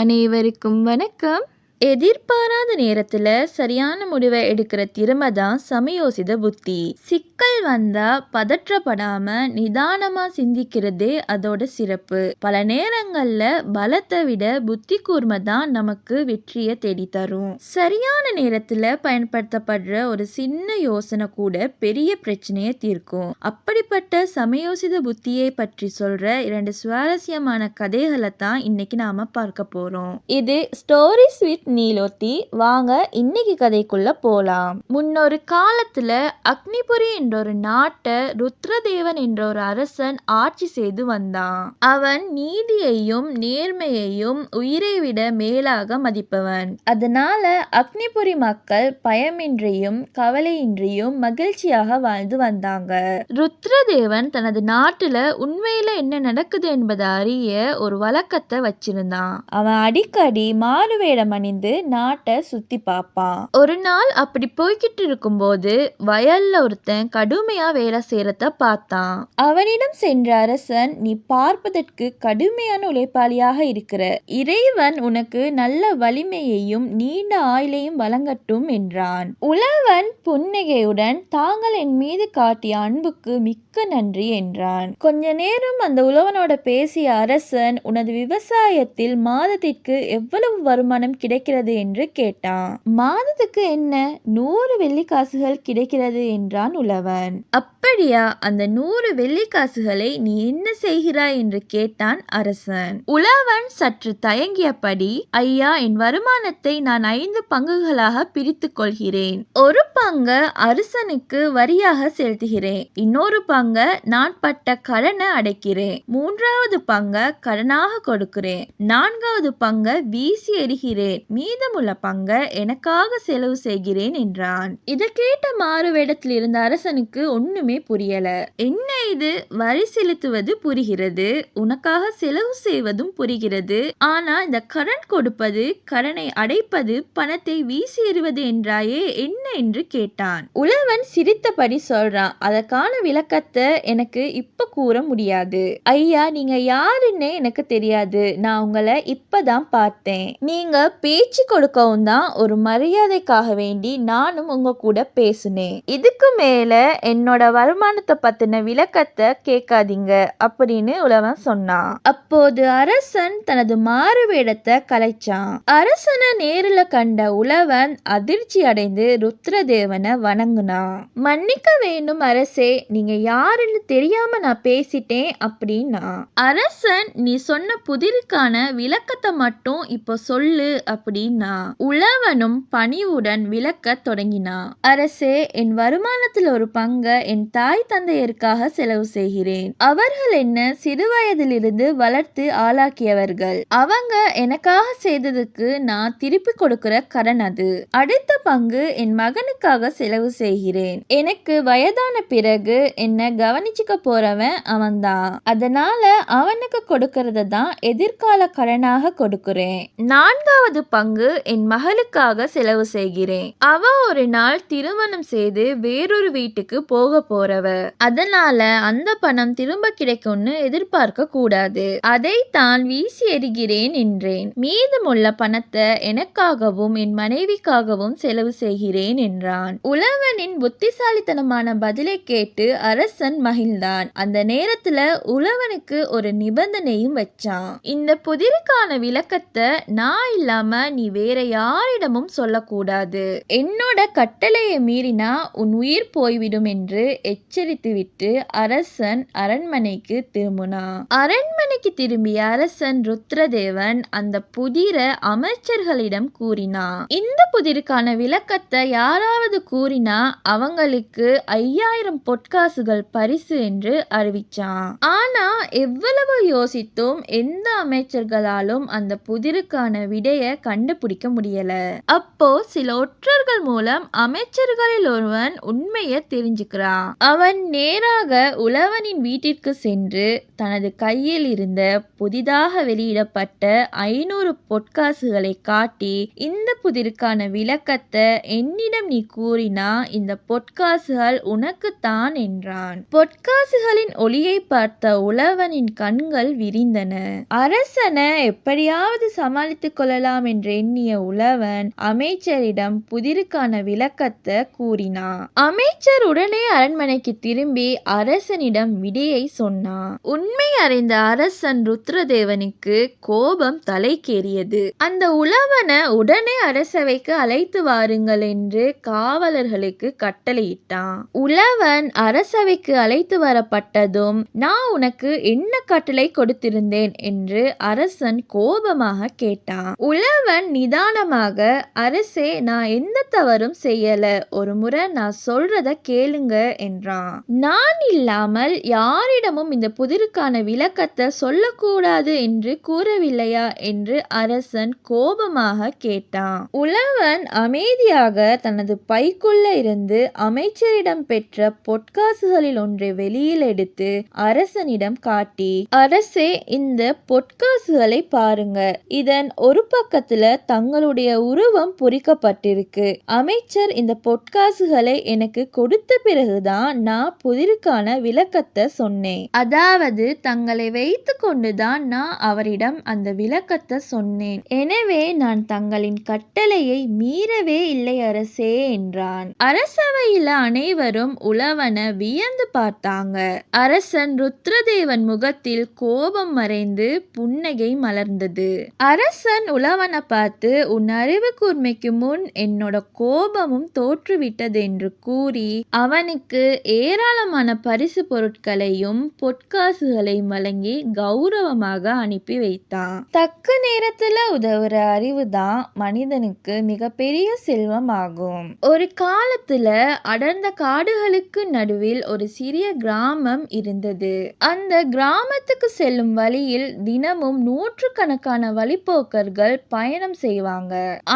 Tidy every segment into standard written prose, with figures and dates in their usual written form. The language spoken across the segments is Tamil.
அனைவருக்கும் வணக்கம். எதிர்பாராத நேரத்துல சரியான முடிவை எடுக்கிற திறமை தான் சமயோசித புத்தி. சிக்கல் வந்தா பதற்றப்படாம நிதானமா சிந்திக்கிறதே அதோட சிறப்பு. பல நேரங்கள்ல பலத்தை விட புத்தி கூர்மை தான் நமக்கு வெற்றியை தேடி தரும். சரியான நேரத்துல பயன்படுத்தப்படுற ஒரு சின்ன யோசனை கூட பெரிய பிரச்சனையை தீர்க்கும். அப்படிப்பட்ட சமயோசித புத்தியை பற்றி சொல்ற 2 சுவாரஸ்யமான கதைகளை தான் இன்னைக்கு நாம பார்க்க போறோம். இது ஸ்டோரிஸ் வித் நீலோத்தி. வாங்க இன்னைக்கு கதைக்குள்ள போலாம். முன்னொரு காலத்துல அக்னிபுரி என்ற ஒரு நாட்டை ருத்ரதேவன் என்ற ஒரு அரசன் ஆட்சி செய்து வந்தான். அவன் நீதியையும் நேர்மையையும் உயிரை விட மேலாக மதிப்பவன். அதனால அக்னிபுரி மக்கள் பயமின்றியும் கவலையின்றியும் மகிழ்ச்சியாக வாழ்ந்து வந்தாங்க. ருத்ரதேவன் தனது நாட்டுல உண்மையில என்ன நடக்குது என்பதை அறிய ஒரு வழக்கத்தை வச்சிருந்தான். அவன் அடிக்கடி மாறுவேடம் அணிந்து நாட்டை சுத்தி பார்ப்பான். ஒரு நாள் அப்படி போய்கிட்டு இருக்கும்போது வயல்ல ஒருத்தன் கடுமையா வேலை செய்யறத பார்த்தான். அவனிடம் சென்ற அரசன், நீ பார்ப்பதற்கு கடுமையான உழைப்பாளியாக இருக்கிற. இறைவன் உனக்கு நல்ல வலிமையையும் நீண்ட ஆயுளையும் வழங்கட்டும் என்றான். உழவன் புன்னகையுடன், தாங்கள் என் மீது காட்டிய அன்புக்கு மிக்க நன்றி என்றான். கொஞ்ச நேரம் அந்த உழவனோட பேசிய அரசன், உனது விவசாயத்தில் மாதத்திற்கு எவ்வளவு வருமானம் கிடைக்கிறது என்று கேட்டான். மாதத்துக்கு என்ன 100 வெள்ளிக்காசுகள் கிடைக்கிறது என்றான் உழவன். அப்படியா, அந்த 100 வெள்ளிக்காசுகளை நீ என்ன செய்கிறாய் என்று கேட்டான் அரசன். உழவன் சற்று தயங்கியபடி, ஐயா, என் வருமானத்தை நான் 5 பங்குகளாக பிரித்துக் கொள்கிறேன். ஒரு பங்கு அரசனுக்கு வரியாக செலுத்துகிறேன், இன்னொரு பங்கு நான் பட்ட கடனை அடைக்கிறேன், 3வது பங்கு கடனாக கொடுக்கிறேன், 4வது பங்கு வீசி எறிகிறேன், மீதமுள்ள பங்கை எனக்காக செலவு செய்கிறேன் என்றான். இதை கேட்ட மாறுவேடத்தில் இருந்த அரசனுக்கு ஒண்ணுமே புரியல. என்ன இது, வரி செலுத்துவது புரிகிறது, உனக்காக செலவு செய்வதும் புரிகிறது, ஆனா இந்த கடன் கொடுப்பது, கடனை அடைப்பது, பணத்தை வீசி எறிவது என்றாயே, என்ன என்று கேட்டான். உழவன் சிரித்தபடி சொல்றான், அதற்கான விளக்கத்தை எனக்கு இப்ப கூற முடியாது. ஐயா, நீங்க யாருன்னு எனக்கு தெரியாது, நான் உங்களை இப்பதான் பார்த்தேன். நீங்க பேச்சு கொடுக்கவும் தான் ஒரு மரியாதைக்காக வேண்டி நானும் உங்க கூட பேசுனேன். இதுக்கு மேல என்னோட வருமானத்தை பத்தின விளக்கத்தை கேட்காதீங்க அப்படின்னு உழவன் சொன்னான். அப்போது அரசன் தனது மாறு வேடத்தை கலைச்சான். அரசனை நேரில் கண்ட உழவன் அதிர்ச்சி அடைந்து ருத்ரதேவனை வணங்குனான். மன்னிக்க வேண்டும் அரசே, நீங்க யாருன்னு தெரியாம நான் பேசிட்டேன் அப்படின்னா. அரசன், நீ சொன்ன புதிருக்கான விளக்கத்தை மட்டும் இப்போ சொல்லு அப்படின்னா. உழவனும் பணிவுடன் விளக்க தொடங்கினான். அரசே, என் வருமானத்தில் ஒரு பங்கை என் தாய் தந்தையருக்காக செலவு செய்கிறேன். அவர்கள் என்ன சிறுவயதிலிருந்து வளர்த்து ஆளாக்கியவர்கள். அவங்க எனக்காக செய்ததுக்கு நான் திருப்பி கொடுக்கிற கடன் அது. அடுத்த பங்கு என் மகனுக்காக செலவு செய்கிறேன். எனக்கு வயதான பிறகு என்ன கவனிச்சுக்க போறவன் அவன்தான். அதனால அவனுக்கு கொடுக்கறத தான் எதிர்கால கடனாக கொடுக்கிறேன். 4வது பங்கு என் மகளுக்காக செலவு செய்கிறேன். அவ ஒரு நாள் திருமணம் செய்து வேறொரு வீட்டுக்கு போக போறவ. அதனால அந்த பணம் திரும்ப கிடைக்கும்னு எதிர்பார்க்க கூடாது. அதை தான் வீசி எறிகிறேன் என்றேன். மீதமுள்ள பணத்தை எனக்காகவும் என் மனைவிக்காகவும் செலவு செய்கிறேன் என்றான். உழவனின் புத்திசாலித்தனமான பதிலை கேட்டு அரசன் மகிழ்ந்தான். அந்த நேரத்துல உழவனுக்கு ஒரு நிபந்தனையும் வச்சான். இந்த புதிருக்கான விளக்கத்தை நான் இல்லாம நீ வேற யாரிடமும் சொல்லக்கூடாது. என்னோட கட்டளையை மீறினா உன் உயிர் போய்விடும் என்று எச்சரித்துவிட்டு அரசன் அரண்மனைக்கு திரும்பினான். அரண்மனைக்கு திரும்பிய அரசன் ருத்ரதேவன் அந்த புதிர அமைச்சர்களிடம் கூறினான். இந்த புதிருக்கான விளக்கத்தை யாராவது கூறினா அவங்களுக்கு 5000 பொற்காசுகள் பரிசு என்று அறிவிச்சான். ஆனா எவ்வளவு யோசித்தும் எந்த அமைச்சர்களாலும் அந்த புதிருக்கான விடைய கண்டுபிடிக்க முடியல. அப்போ சில ஒற்றர்கள் மூலம் அமைச்சர்களில் ஒருவன் உண்மையை தெரிஞ்சுக்கிறான். அவன் நேராக உழவனின் வீட்டிற்கு சென்று தனது கையில் இருந்த புதிதாக வெளியிடப்பட்ட 500 பொற்காசுகளை காட்டி, இந்த புதிருக்கான விளக்கத்தை என்னிடம் நீ கூறினா இந்த பொற்காசுகள் உனக்குத்தான் என்றான். பொற்காசுகளின் ஒளியை பார்த்த உழவனின் கண்கள் விரிந்தன. அரசனை எப்படியாவது சமாளித்துக் கொள்ளலாம் என்று எண்ணிய உழவன் அமைச்சரிடம் புதிருக்கான விளக்கத்தை கூறினான். அமைச்சர் உடனே அரண்மனைக்கு திரும்பி அரசனிடம் விடையை சொன்னான். உண்மை அறிந்த அரசன் ருத்ரதேவனுக்கு கோபம் தலைக்கேறியது. அந்த உழவனை உடனே அரசவைக்கு அழைத்து வாருங்கள் என்று காவலர்களுக்கு கட்டளையிட்டான். உழவன் அரசவைக்கு அழைத்து வரப்பட்டதும், நான் உனக்கு என்ன கட்டளை கொடுத்திருந்தேன் என்று அரசன் கோபமாக கேட்டான். உழவன் நிதானமாக, அரசே, நான் எந்த தவறும் செய்யல, ஒரு முறை நான் சொல்றத கேளுங்க என்றான். நான் இல்லாமல் யாரிடமும் இந்த புதிருக்கான விளக்கத்தை சொல்லக்கூடாது என்று கூறவில்லையா என்று அரசன் கோபமாக கேட்டான். உழவன் அமைதியாக தனது பைக்குள்ள இருந்து அமைச்சரிடம் பெற்ற பொற்காசுகளில் ஒன்றை வெளியில் எடுத்து அரசனிடம் காட்டி, அரசே, இந்த பொற்காசுகளை பாருங்க, இதன் ஒரு பக்கத்துல தங்களுடைய உருவம் பொறிக்கப்பட்டிருக்கு. அமைச்சர் இந்த பொற்காசுகளை எனக்கு கொடுத்த பிறகுதான் நான் புதிருக்கான விளக்கத்தை சொன்னேன். அதாவது தங்களை வைத்து கொண்டுதான் நான் அவரிடம் அந்த விளக்கத்தை சொன்னேன். எனவே நான் தங்களின் கட்டளையை மீறவே இல்லை அரசே என்றான். அரசவையில அனைவரும் உழவனை வியந்து பார்த்தாங்க. அரசன் ருத்ரதேவன் முகத்தில் கோபம் மறைந்து புன்னகை மலர்ந்தது. அரசன் உழவனை பார்த்து, உன் அறிவு கூர்மைக்கு முன் என்னோட கோபமும் தோற்றுவிட்டது என்று கூறி அவனுக்கு ஏராளமான பரிசு பொருட்களையும் பொற்காசுகளையும் வழங்கி கௌரவமாக அனுப்பி வைத்தான். தக்க நேரத்துல உதவுற அறிவுதான் மனிதனுக்கு மிகப்பெரிய செல்வம் ஆகும். ஒரு காலத்துல அடர்ந்த காடுகளுக்கு நடுவில் ஒரு சிறிய கிராமம் இருந்தது. அந்த கிராமத்துக்கு செல்லும் வழியில் தினமும் நூற்றுக்கணக்கான வழிப்போக்கர்கள் பயணம் செய்வாங்க.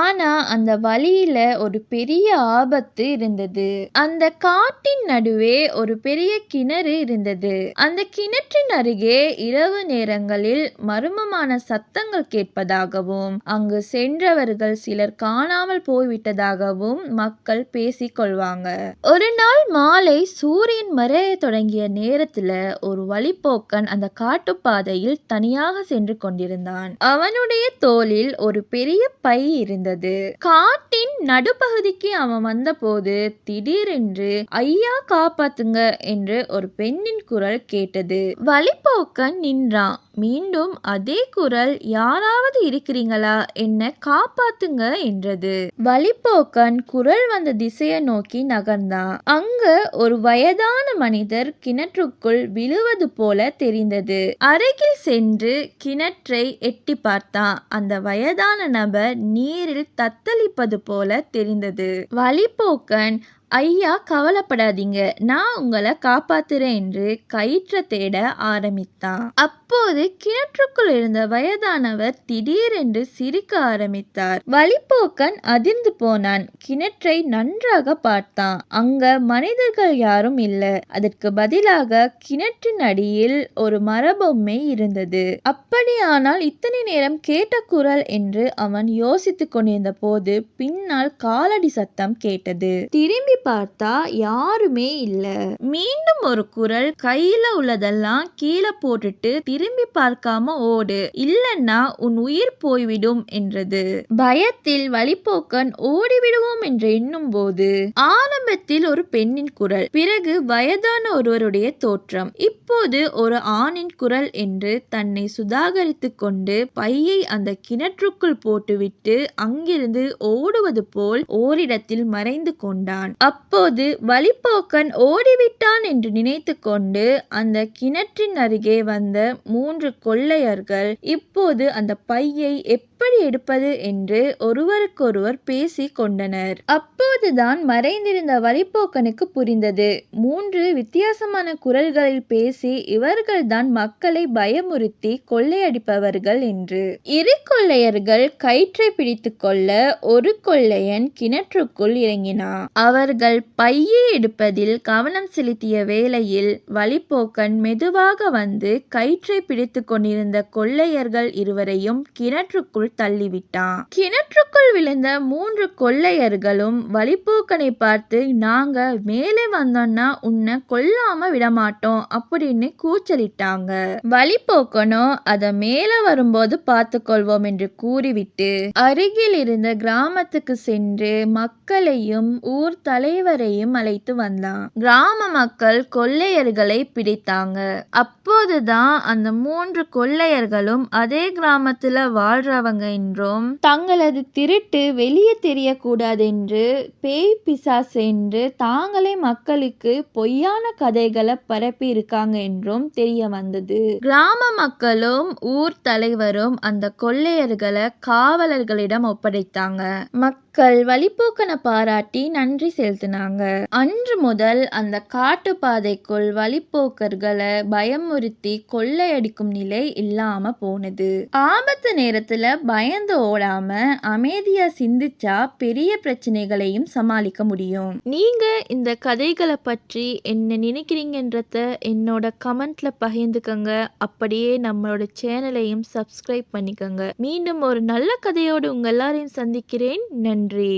ஆனா அந்த வழியில ஒரு பெரிய ஆபத்து இருந்தது. அந்த காட்டின் நடுவே ஒரு பெரிய கிணறு இருந்தது. அந்த கிணற்றின் அருகே இரவு நேரங்களில் மர்மமான சத்தங்கள் கேட்பதாகவும் அங்கு சென்றவர்கள் சிலர் காணாமல் போய்விட்டதாகவும் மக்கள் பேசிக் கொள்வாங்க. ஒரு நாள் மாலை சூரியன் மறைய தொடங்கிய நேரத்துல ஒரு வழிப்போக்கன் அந்த காட்டுப்பாதையில் தனியாக சென்று கொண்டிருந்தான். அவனுடைய தோளில் ஒரு பெரிய பை இருந்தது. காட்டின் நடுப்பகுதிக்கு அவன் வந்தபோது திடீரென்று, ஐயா காப்பாத்துங்க என்று ஒரு பெண்ணின் குரல் கேட்டது. வழிப்போக்கன் நின்றான். மீண்டும் அதே குரல், யாராவது இருக்கிறீங்களா, என்ன காப்பாத்துங்க என்றது. வழிப்போக்கன் குரல் வந்த திசையை நோக்கி நகர்ந்தான். அங்க ஒரு வயதான மனிதர் கிணற்றுக்குள் விழுவது போல தெரிந்தது. அருகில் சென்று கிணற்றை எட்டி பார்த்தான். அந்த வயதான நபர் நீரில் தத்தளிப்பது போல தெரிந்தது. வழிப்போக்கன், ஐயா கவலைப்படாதீங்க, நான் உங்களை காப்பாத்துறேன் என்று கயிற்றை தேட ஆரம்பித்தான். அப்போது கிணற்றுக்குள் இருந்த வயதானவர் திடீரென்று சிரிக்க ஆரம்பித்தார். வழிப்போக்கன் அதிர்ந்து போனான். கிணற்றை நன்றாக பார்த்தான். அங்க மனிதர்கள் யாரும் இல்லை. அதற்கு பதிலாக கிணற்றின் அடியில் ஒரு மரபொம்மை இருந்தது. அப்படியானால் இத்தனை நேரம் கேட்ட குரல் என்று அவன் யோசித்துக் கொண்டிருந்த போது பின்னால் காலடி சத்தம் கேட்டது. திரும்பி பார்த்தா யாருமே இல்ல. மீண்டும் ஒரு குரல், கையில உள்ளதெல்லாம் கீழே போட்டுட்டு திரும்பி பார்க்காம ஓடு, இல்லன்னா உன் உயிர் போய்விடும் என்றது. பயத்தில் வழிப்போக்கன் ஓடிவிடுவோம் என்று எண்ணும் போது ஆரம்பத்தில் ஒரு பெண்ணின் குரல், பிறகு வயதான ஒருவருடைய தோற்றம், இப்போது ஒரு ஆணின் குரல் என்று தன்னை சுதாகரித்துக் கொண்டு பையை அந்த கிணற்றுக்குள் போட்டுவிட்டு அங்கிருந்து ஓடுவது போல் ஓரிடத்தில் மறைந்து கொண்டான். அப்போது வழிப்போக்கன் ஓடிவிட்டான் என்று நினைத்து கொண்டு அந்த கிணற்றின் அருகே வந்த 3 கொள்ளையர்கள் இப்போது அந்த பையை எப்படி எடுப்பது என்று ஒருவருக்கொருவர் பேசிக் கொண்டனர். அப்போதுதான் மறைந்திருந்த வழிப்போக்கனுக்கு புரிந்தது. 3 வித்தியாசமான குரல்களில் பேசி இவர்கள்தான் மக்களை பயமுறுத்தி கொள்ளையடிப்பவர்கள் என்று. 2 கொள்ளையர்கள் கயிற்றை பிடித்துக் கொள்ள ஒரு கொள்ளையன் கிணற்றுக்குள் இறங்கினான். அவர்கள் பையை எடுப்பதில் கவனம் செலுத்திய வேளையில் வழிப்போக்கன் மெதுவாக வந்து கயிற்றை பிடித்துக் கொண்டிருந்த கொள்ளையர்கள் இருவரையும் கிணற்றுக்குள் தள்ளிவிட்டான். கிணற்றுக்குள் விழுந்த 3 கொள்ளையர்களும் வழிப்போக்கனை பார்த்து, நாங்க மேலே வந்தோம்னா உன்னை கொல்லாம விடமாட்டோம் அப்படின்னு கூச்சலிட்டாங்க. வழிப்போக்கனோ அத மேல வரும்போது பார்த்துக்கொள்வோம் என்று கூறிவிட்டு அருகில் இருந்த கிராமத்துக்கு சென்று மக்களையும் ஊர் தலைவரையும் அழைத்து வந்தான். கிராம மக்கள் கொள்ளையர்களை பிடித்தாங்க. அப்போதுதான் அந்த 3 கொள்ளையர்களும் அதே கிராமத்துல வாழ்றவங்க என்றும் தங்களது திருட்டு வெளியே தெரியக்கூடாது என்று பேய் பிசாசு என்று தாங்களே மக்களுக்கு பொய்யான கதைகளை பரப்பி இருக்காங்க என்றும் தெரிய வந்தது. கிராம மக்களும் ஊர் தலைவரும் அந்த கொள்ளையர்களை காவலர்களிடம் ஒப்படைத்தாங்க. மக்கள் வழிப்போக்கனை பாராட்டி நன்றி செலுத்தினாங்க. அன்று முதல் அந்த காட்டுப்பாதைக்குள் வழிப்போக்கர்களை பயமுறுத்தி கொள்ளையடிக்கும் நிலை இல்லாம போனது. ஆபத்து நேரத்துல பயந்து ஓடாம அமைதியா சிந்திச்சா பெரிய பிரச்சனைகளையும் சமாளிக்க முடியும். நீங்க இந்த கதைகளை பற்றி என்ன நினைக்கிறீங்கன்றத என்னோட கமெண்ட்ல பகிர்ந்துக்கங்க. அப்படியே நம்மளோட சேனலையும் சப்ஸ்கிரைப் பண்ணிக்கங்க. மீண்டும் ஒரு நல்ல கதையோடு உங்க எல்லாரையும் சந்திக்கிறேன். நன்றி.